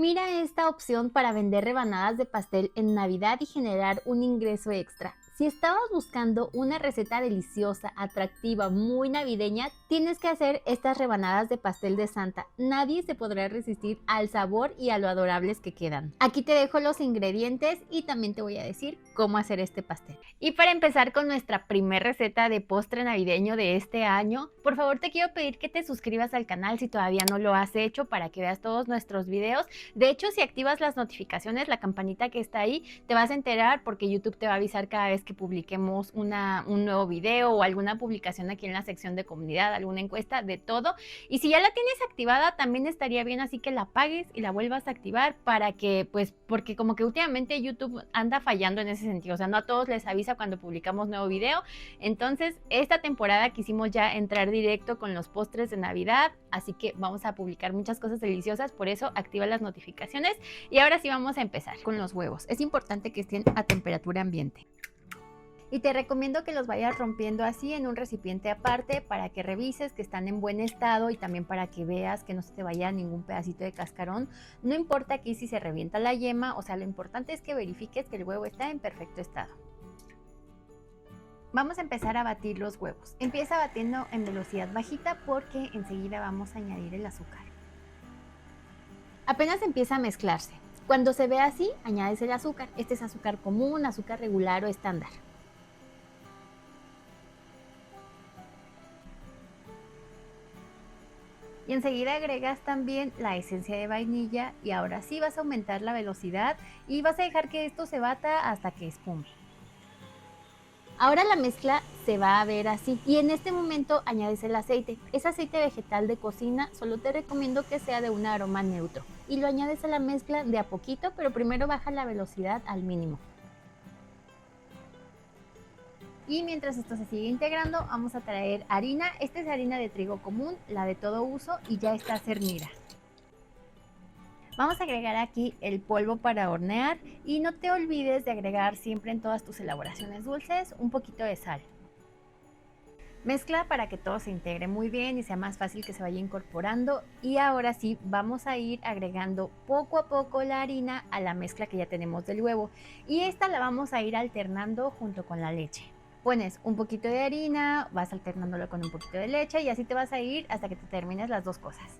Mira esta opción para vender rebanadas de pastel en Navidad y generar un ingreso extra. Si estabas buscando una receta deliciosa, atractiva, muy navideña, tienes que hacer estas rebanadas de pastel de Santa. Nadie se podrá resistir al sabor y a lo adorables que quedan. Aquí te dejo los ingredientes y también te voy a decir cómo hacer este pastel. Y para empezar con nuestra primer receta de postre navideño de este año, por favor te quiero pedir que te suscribas al canal si todavía no lo has hecho para que veas todos nuestros videos. De hecho, si activas las notificaciones, la campanita que está ahí, te vas a enterar porque YouTube te va a avisar cada vez que publiquemos un nuevo video o alguna publicación aquí en la sección de comunidad, alguna encuesta, de todo. Y si ya la tienes activada, también estaría bien así que la apagues y la vuelvas a activar para que, pues, porque como que últimamente YouTube anda fallando en ese sentido, o sea, no a todos les avisa cuando publicamos nuevo video. Entonces, esta temporada quisimos ya entrar directo con los postres de Navidad, así que vamos a publicar muchas cosas deliciosas, por eso activa las notificaciones. Y ahora sí vamos a empezar con los huevos. Es importante que estén a temperatura ambiente. Y te recomiendo que los vayas rompiendo así en un recipiente aparte para que revises que están en buen estado y también para que veas que no se te vaya ningún pedacito de cascarón. No importa aquí si se revienta la yema, o sea, lo importante es que verifiques que el huevo está en perfecto estado. Vamos a empezar a batir los huevos. Empieza batiendo en velocidad bajita porque enseguida vamos a añadir el azúcar. Apenas empieza a mezclarse. Cuando se ve así, añades el azúcar. Este es azúcar común, azúcar regular o estándar. Y enseguida agregas también la esencia de vainilla y ahora sí vas a aumentar la velocidad y vas a dejar que esto se bata hasta que espume. Ahora la mezcla se va a ver así y en este momento añades el aceite. Es aceite vegetal de cocina, solo te recomiendo que sea de un aroma neutro. Y lo añades a la mezcla de a poquito, pero primero baja la velocidad al mínimo. Y mientras esto se sigue integrando, vamos a traer harina. Esta es harina de trigo común, la de todo uso y ya está cernida. Vamos a agregar aquí el polvo para hornear y no te olvides de agregar siempre en todas tus elaboraciones dulces un poquito de sal. Mezcla para que todo se integre muy bien y sea más fácil que se vaya incorporando. Y ahora sí, vamos a ir agregando poco a poco la harina a la mezcla que ya tenemos del huevo. Y esta la vamos a ir alternando junto con la leche. Pones un poquito de harina, vas alternándolo con un poquito de leche y así te vas a ir hasta que te termines las dos cosas.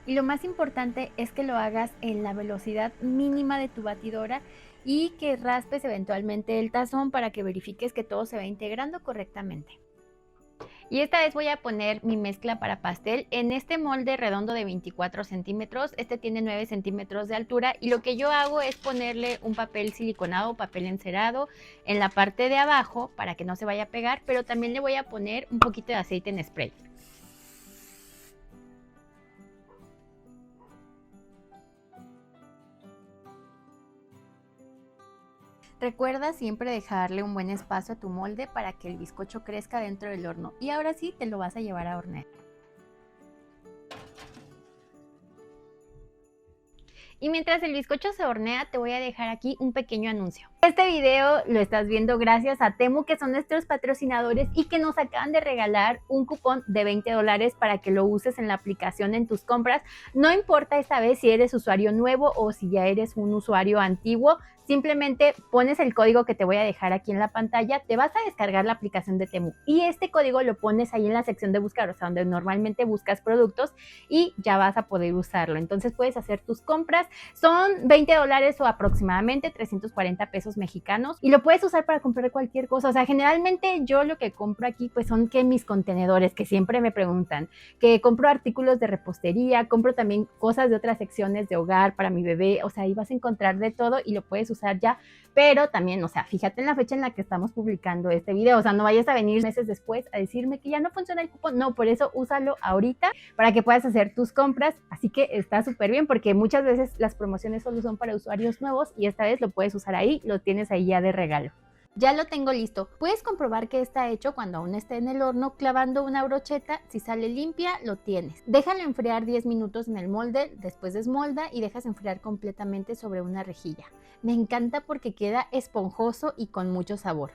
Y lo más importante es que lo hagas en la velocidad mínima de tu batidora y que raspes eventualmente el tazón para que verifiques que todo se va integrando correctamente. Y esta vez voy a poner mi mezcla para pastel en este molde redondo de 24 centímetros. Este tiene 9 centímetros de altura y lo que yo hago es ponerle un papel siliconado o papel encerado en la parte de abajo para que no se vaya a pegar, pero también le voy a poner un poquito de aceite en spray. Recuerda siempre dejarle un buen espacio a tu molde para que el bizcocho crezca dentro del horno. Y ahora sí te lo vas a llevar a hornear. Y mientras el bizcocho se hornea, te voy a dejar aquí un pequeño anuncio. Este video lo estás viendo gracias a Temu, que son nuestros patrocinadores y que nos acaban de regalar un cupón de $20 para que lo uses en la aplicación en tus compras. No importa esta vez si eres usuario nuevo o si ya eres un usuario antiguo, simplemente pones el código que te voy a dejar aquí en la pantalla, te vas a descargar la aplicación de Temu y este código lo pones ahí en la sección de buscar, o sea, donde normalmente buscas productos y ya vas a poder usarlo. Entonces puedes hacer tus compras, son $20 o aproximadamente 340 pesos mexicanos y lo puedes usar para comprar cualquier cosa. O sea, generalmente yo lo que compro aquí pues son que mis contenedores, que siempre me preguntan, que compro artículos de repostería, compro también cosas de otras secciones de hogar para mi bebé, o sea, ahí vas a encontrar de todo y lo puedes usar ya, pero también, o sea, fíjate en la fecha en la que estamos publicando este video, o sea, no vayas a venir meses después a decirme que ya no funciona el cupón, no, por eso úsalo ahorita para que puedas hacer tus compras, así que está súper bien porque muchas veces las promociones solo son para usuarios nuevos y esta vez lo puedes usar ahí, lo tienes ahí ya de regalo. Ya lo tengo listo. Puedes comprobar que está hecho cuando aún esté en el horno clavando una brocheta. Si sale limpia, lo tienes. Déjalo enfriar 10 minutos en el molde, después desmolda y dejas enfriar completamente sobre una rejilla. Me encanta porque queda esponjoso y con mucho sabor.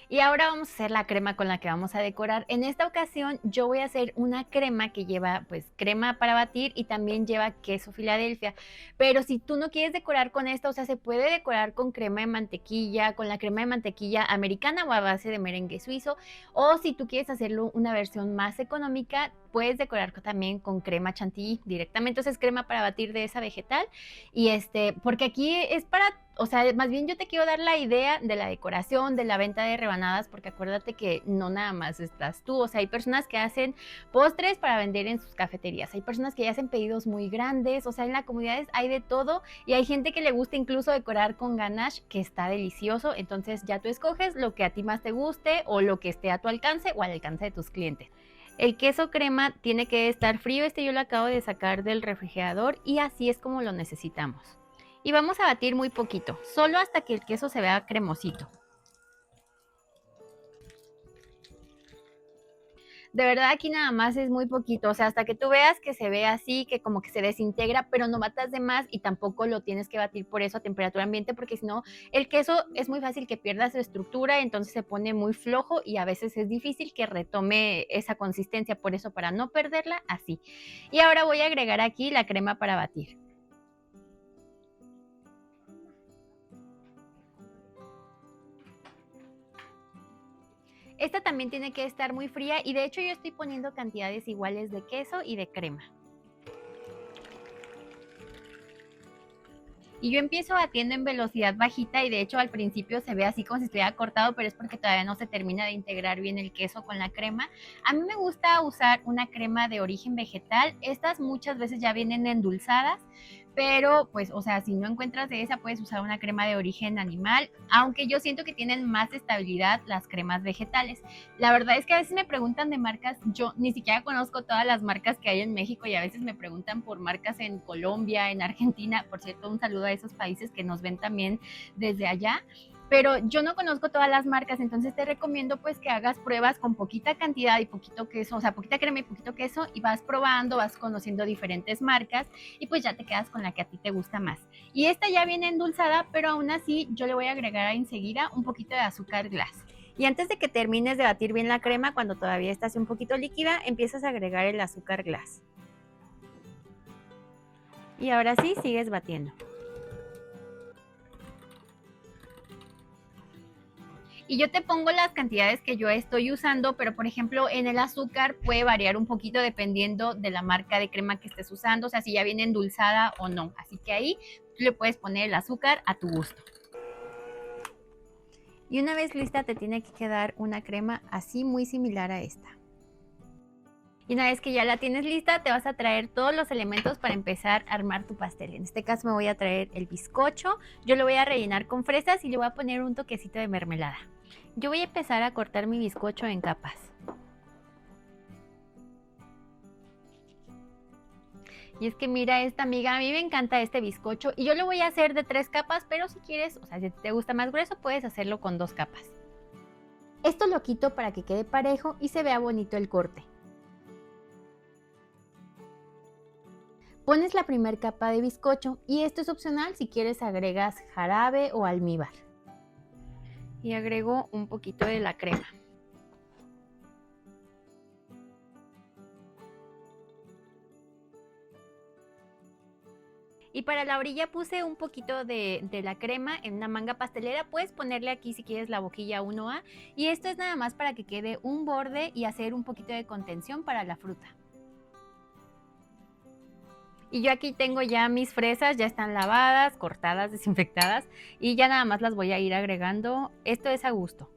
Y ahora vamos a hacer la crema con la que vamos a decorar. En esta ocasión yo voy a hacer una crema que lleva pues crema para batir y también lleva queso Filadelfia. Pero si tú no quieres decorar con esta, o sea, se puede decorar con crema de mantequilla, con la crema de mantequilla americana o a base de merengue suizo. O si tú quieres hacerlo una versión más económica, puedes decorar también con crema chantilly directamente. Entonces crema para batir de esa vegetal. Y porque aquí es para, o sea, más bien yo te quiero dar la idea de la decoración, de la venta de rebanadas, porque acuérdate que no nada más estás tú, o sea, hay personas que hacen postres para vender en sus cafeterías, hay personas que hacen pedidos muy grandes, o sea, en las comunidades hay de todo y hay gente que le gusta incluso decorar con ganache, que está delicioso. Entonces ya tú escoges lo que a ti más te guste o lo que esté a tu alcance o al alcance de tus clientes. El queso crema tiene que estar frío, yo lo acabo de sacar del refrigerador y así es como lo necesitamos. Y vamos a batir muy poquito, solo hasta que el queso se vea cremosito. De verdad aquí nada más es muy poquito, o sea, hasta que tú veas que se ve así, que como que se desintegra, pero no batas de más y tampoco lo tienes que batir por eso a temperatura ambiente, porque si no, el queso es muy fácil que pierda su estructura, entonces se pone muy flojo y a veces es difícil que retome esa consistencia, por eso para no perderla, así. Y ahora voy a agregar aquí la crema para batir. Esta también tiene que estar muy fría y de hecho yo estoy poniendo cantidades iguales de queso y de crema. Y yo empiezo batiendo en velocidad bajita y de hecho al principio se ve así como si estuviera cortado, pero es porque todavía no se termina de integrar bien el queso con la crema. A mí me gusta usar una crema de origen vegetal. Estas muchas veces ya vienen endulzadas, pero pues, o sea, si no encuentras de esa, puedes usar una crema de origen animal, aunque yo siento que tienen más estabilidad las cremas vegetales. La verdad es que a veces me preguntan de marcas, yo ni siquiera conozco todas las marcas que hay en México y a veces me preguntan por marcas en Colombia, en Argentina. Por cierto, un saludo a esos países que nos ven también desde allá. Pero yo no conozco todas las marcas, entonces te recomiendo pues que hagas pruebas con poquita cantidad y poquito queso, o sea, poquita crema y poquito queso, y vas probando, vas conociendo diferentes marcas y pues ya te quedas con la que a ti te gusta más. Y esta ya viene endulzada, pero aún así yo le voy a agregar enseguida un poquito de azúcar glass. Y antes de que termines de batir bien la crema, cuando todavía está así un poquito líquida, empiezas a agregar el azúcar glass. Y ahora sí, sigues batiendo. Y yo te pongo las cantidades que yo estoy usando, pero por ejemplo en el azúcar puede variar un poquito dependiendo de la marca de crema que estés usando, o sea, si ya viene endulzada o no. Así que ahí tú le puedes poner el azúcar a tu gusto. Y una vez lista te tiene que quedar una crema así muy similar a esta. Y una vez que ya la tienes lista, te vas a traer todos los elementos para empezar a armar tu pastel. En este caso me voy a traer el bizcocho, yo lo voy a rellenar con fresas y le voy a poner un toquecito de mermelada. Yo voy a empezar a cortar mi bizcocho en capas. Y es que mira esta amiga, a mí me encanta este bizcocho y yo lo voy a hacer de 3 capas, pero si quieres, o sea, si te gusta más grueso, puedes hacerlo con 2 capas. Esto lo quito para que quede parejo y se vea bonito el corte. Pones la primera capa de bizcocho y esto es opcional, si quieres agregas jarabe o almíbar. Y agrego un poquito de la crema. Y para la orilla puse un poquito de la crema en una manga pastelera. Puedes ponerle aquí si quieres la boquilla 1A. Y esto es nada más para que quede un borde y hacer un poquito de contención para la fruta. Y yo aquí tengo ya mis fresas, ya están lavadas, cortadas, desinfectadas y ya nada más las voy a ir agregando. Esto es a gusto.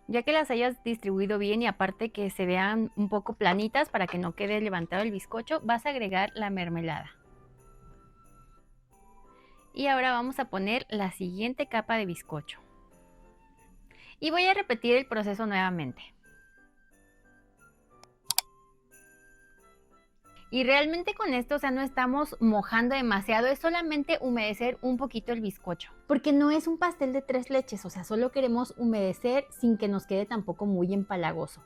Ya que las hayas distribuido bien y aparte que se vean un poco planitas para que no quede levantado el bizcocho, vas a agregar la mermelada. Y ahora vamos a poner la siguiente capa de bizcocho. Y voy a repetir el proceso nuevamente. Y realmente con esto, o sea, no estamos mojando demasiado, es solamente humedecer un poquito el bizcocho. Porque no es un pastel de 3 leches, o sea, solo queremos humedecer sin que nos quede tampoco muy empalagoso.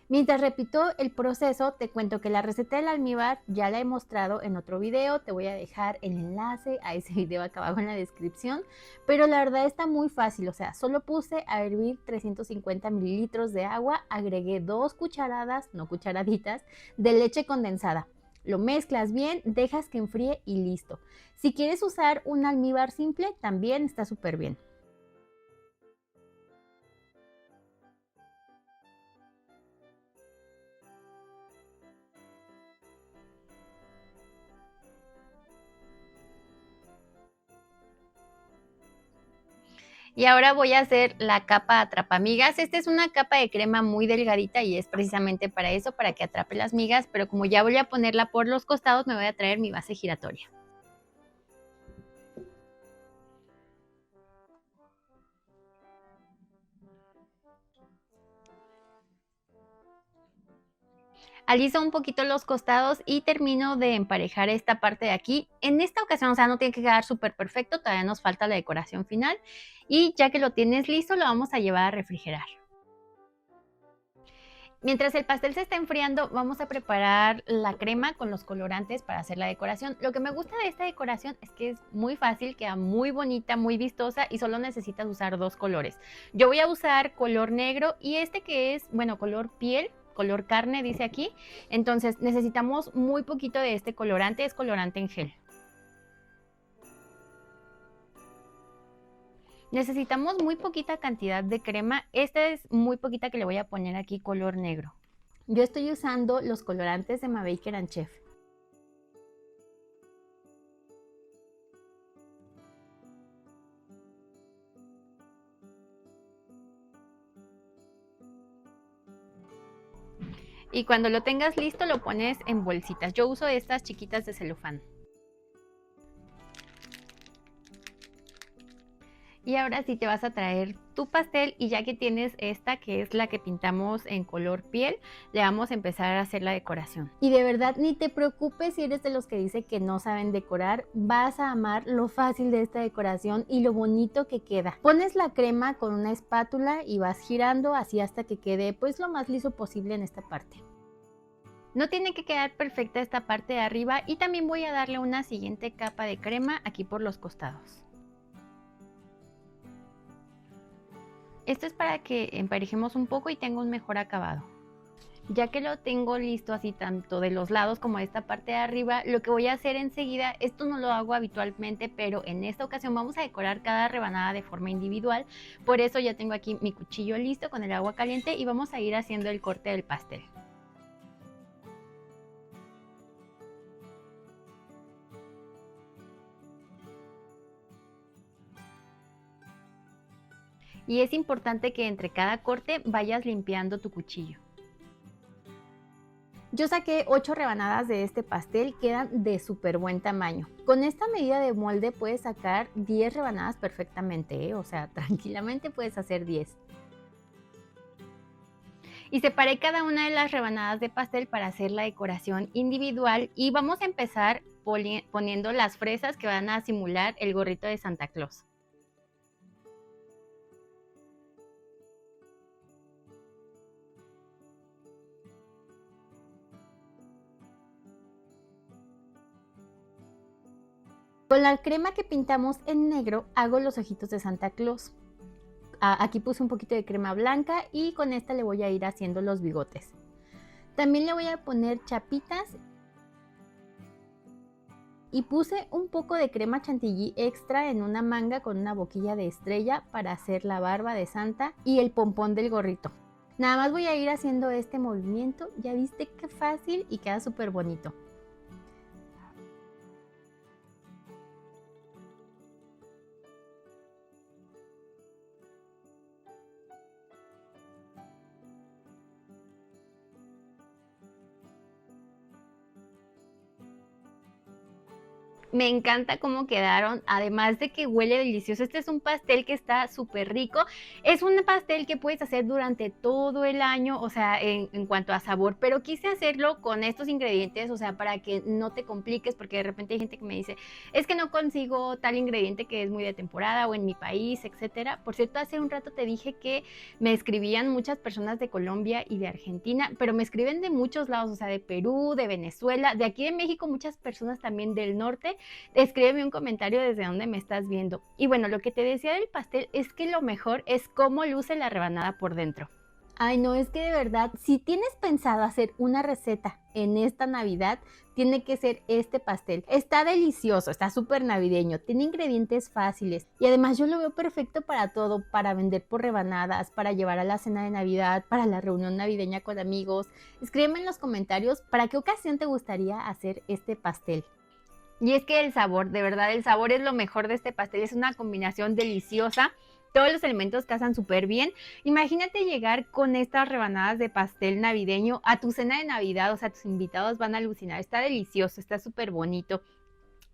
Mientras repito el proceso, te cuento que la receta del almíbar ya la he mostrado en otro video, te voy a dejar el enlace a ese video acá abajo en la descripción, pero la verdad está muy fácil, o sea, solo puse a hervir 350 mililitros de agua, agregué 2 cucharadas, no cucharaditas, de leche condensada. Lo mezclas bien, dejas que enfríe y listo. Si quieres usar un almíbar simple, también está súper bien. Y ahora voy a hacer la capa atrapamigas. Esta es una capa de crema muy delgadita y es precisamente para eso, para que atrape las migas, pero como ya voy a ponerla por los costados, me voy a traer mi base giratoria. Aliso un poquito los costados y termino de emparejar esta parte de aquí. En esta ocasión, o sea, no tiene que quedar súper perfecto, todavía nos falta la decoración final. Y ya que lo tienes listo, lo vamos a llevar a refrigerar. Mientras el pastel se está enfriando, vamos a preparar la crema con los colorantes para hacer la decoración. Lo que me gusta de esta decoración es que es muy fácil, queda muy bonita, muy vistosa y solo necesitas usar 2 colores. Yo voy a usar color negro y este que es, bueno, color piel, color carne dice aquí. Entonces necesitamos muy poquito de este colorante, es colorante en gel. Necesitamos muy poquita cantidad de crema. Esta es muy poquita que le voy a poner aquí color negro. Yo estoy usando los colorantes de Mabaker and Chef. Y cuando lo tengas listo lo pones en bolsitas. Yo uso estas chiquitas de celofán. Y ahora sí te vas a traer tu pastel y ya que tienes esta que es la que pintamos en color piel, le vamos a empezar a hacer la decoración. Y de verdad ni te preocupes si eres de los que dice que no saben decorar, vas a amar lo fácil de esta decoración y lo bonito que queda. Pones la crema con una espátula y vas girando así hasta que quede pues lo más liso posible en esta parte. No tiene que quedar perfecta esta parte de arriba y también voy a darle una siguiente capa de crema aquí por los costados. Esto es para que emparejemos un poco y tenga un mejor acabado. Ya que lo tengo listo así tanto de los lados como de esta parte de arriba, lo que voy a hacer enseguida, esto no lo hago habitualmente, pero en esta ocasión vamos a decorar cada rebanada de forma individual. Por eso ya tengo aquí mi cuchillo listo con el agua caliente y vamos a ir haciendo el corte del pastel. Y es importante que entre cada corte vayas limpiando tu cuchillo. Yo saqué 8 rebanadas de este pastel, quedan de súper buen tamaño. Con esta medida de molde puedes sacar 10 rebanadas perfectamente, o sea, tranquilamente puedes hacer 10. Y separé cada una de las rebanadas de pastel para hacer la decoración individual y vamos a empezar poniendo las fresas que van a simular el gorrito de Santa Claus. Con la crema que pintamos en negro hago los ojitos de Santa Claus. Aquí puse un poquito de crema blanca y con esta le voy a ir haciendo los bigotes. También le voy a poner chapitas y puse un poco de crema chantilly extra en una manga con una boquilla de estrella para hacer la barba de Santa y el pompón del gorrito. Nada más voy a ir haciendo este movimiento, ya viste qué fácil y queda súper bonito. Me encanta cómo quedaron, además de que huele delicioso. Este es un pastel que está súper rico. Es un pastel que puedes hacer durante todo el año, o sea, en cuanto a sabor, pero quise hacerlo con estos ingredientes, o sea, para que no te compliques, porque de repente hay gente que me dice, es que no consigo tal ingrediente que es muy de temporada o en mi país, etcétera. Por cierto, hace un rato te dije que me escribían muchas personas de Colombia y de Argentina, pero me escriben de muchos lados, o sea, de Perú, de Venezuela, de aquí de México, muchas personas también del norte. Escríbeme un comentario desde donde me estás viendo. Y bueno, lo que te decía del pastel es que lo mejor es cómo luce la rebanada por dentro. Ay, no, es que de verdad, si tienes pensado hacer una receta en esta Navidad, tiene que ser este pastel. Está delicioso, está súper navideño, tiene ingredientes fáciles y además yo lo veo perfecto para todo, para vender por rebanadas, para llevar a la cena de Navidad, para la reunión navideña con amigos. Escríbeme en los comentarios para qué ocasión te gustaría hacer este pastel. Y es que el sabor, de verdad, el sabor es lo mejor de este pastel, es una combinación deliciosa. Todos los elementos casan súper bien. Imagínate llegar con estas rebanadas de pastel navideño a tu cena de Navidad, o sea, tus invitados van a alucinar. Está delicioso, está súper bonito.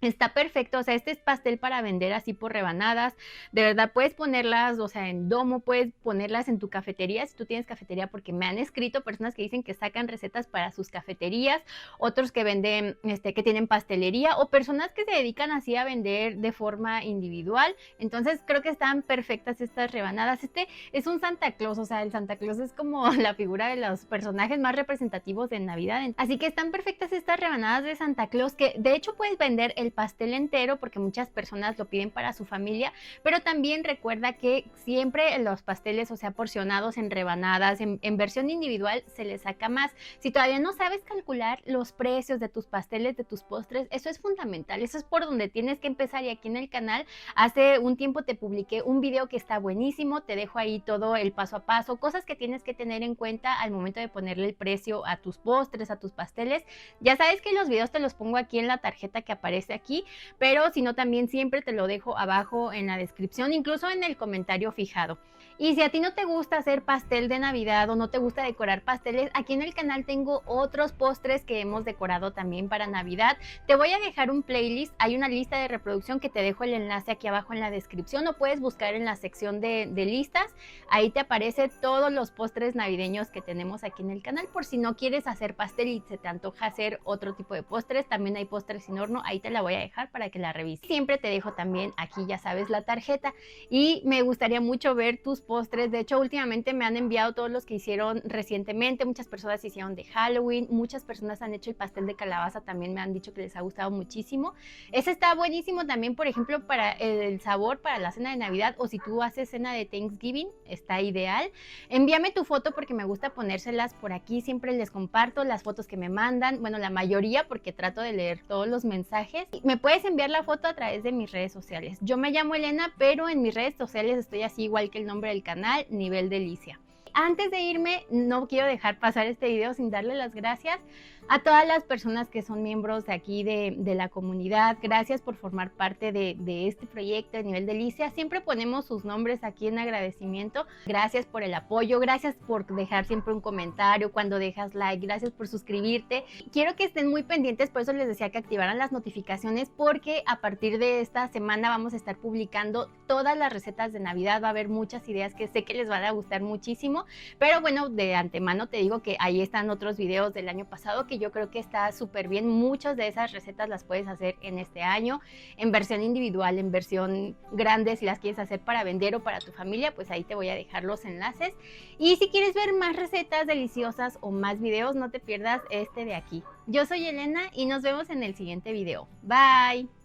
Está perfecto, o sea, este es pastel para vender así por rebanadas. De verdad, puedes ponerlas, o sea, en domo, puedes ponerlas en tu cafetería, si tú tienes cafetería, porque me han escrito personas que dicen que sacan recetas para sus cafeterías, otros que venden, que tienen pastelería, o personas que se dedican así a vender de forma individual. Entonces, creo que están perfectas estas rebanadas. Este es un Santa Claus, o sea, el Santa Claus es como la figura de los personajes más representativos de Navidad. Así que están perfectas estas rebanadas de Santa Claus, que de hecho puedes vender el pastel entero porque muchas personas lo piden para su familia, pero también recuerda que siempre los pasteles, o sea, porcionados en rebanadas, en versión individual, se les saca más. Si todavía no sabes calcular los precios de tus pasteles, de tus postres, eso es fundamental, eso es por donde tienes que empezar. Y aquí en el canal hace un tiempo te publiqué un video que está buenísimo, te dejo ahí todo el paso a paso, cosas que tienes que tener en cuenta al momento de ponerle el precio a tus postres, a tus pasteles. Ya sabes que los videos te los pongo aquí en la tarjeta que aparece aquí, pero si no, también siempre te lo dejo abajo en la descripción, incluso en el comentario fijado. Y si a ti no te gusta hacer pastel de Navidad o no te gusta decorar pasteles, aquí en el canal tengo otros postres que hemos decorado también para Navidad. Te voy a dejar un playlist, hay una lista de reproducción que te dejo el enlace aquí abajo en la descripción, o puedes buscar en la sección de listas, ahí te aparece todos los postres navideños que tenemos aquí en el canal, por si no quieres hacer pastel y se te antoja hacer otro tipo de postres. También hay postres sin horno, ahí te la voy a dejar para que la revises. Siempre te dejo también aquí, ya sabes, la tarjeta, y me gustaría mucho ver tus postres. De hecho, últimamente me han enviado todos los que hicieron recientemente, muchas personas hicieron de Halloween, muchas personas han hecho el pastel de calabaza, también me han dicho que les ha gustado muchísimo. Ese está buenísimo también, por ejemplo, para el sabor para la cena de Navidad, o si tú haces cena de Thanksgiving, está ideal. Envíame tu foto porque me gusta ponérselas por aquí, siempre les comparto las fotos que me mandan, bueno, la mayoría, porque trato de leer todos los mensajes. Me puedes enviar la foto a través de mis redes sociales. Yo me llamo Elena, pero en mis redes sociales estoy así igual que el nombre del canal, Nivel Delicia. Antes de irme, no quiero dejar pasar este video sin darle las gracias a todas las personas que son miembros de aquí de la comunidad. Gracias por formar parte de este proyecto de Nivel Delicia. Siempre ponemos sus nombres aquí en agradecimiento. Gracias por el apoyo, gracias por dejar siempre un comentario cuando dejas like, gracias por suscribirte. Quiero que estén muy pendientes, por eso les decía que activaran las notificaciones, porque a partir de esta semana vamos a estar publicando todas las recetas de Navidad. Va a haber muchas ideas que sé que les van a gustar muchísimo, pero bueno, de antemano te digo que ahí están otros videos del año pasado que yo creo que está súper bien. Muchas de esas recetas las puedes hacer en este año, en versión individual, en versión grande, si las quieres hacer para vender o para tu familia, pues ahí te voy a dejar los enlaces. Y si quieres ver más recetas deliciosas o más videos, no te pierdas este de aquí. Yo soy Elena y nos vemos en el siguiente video. Bye.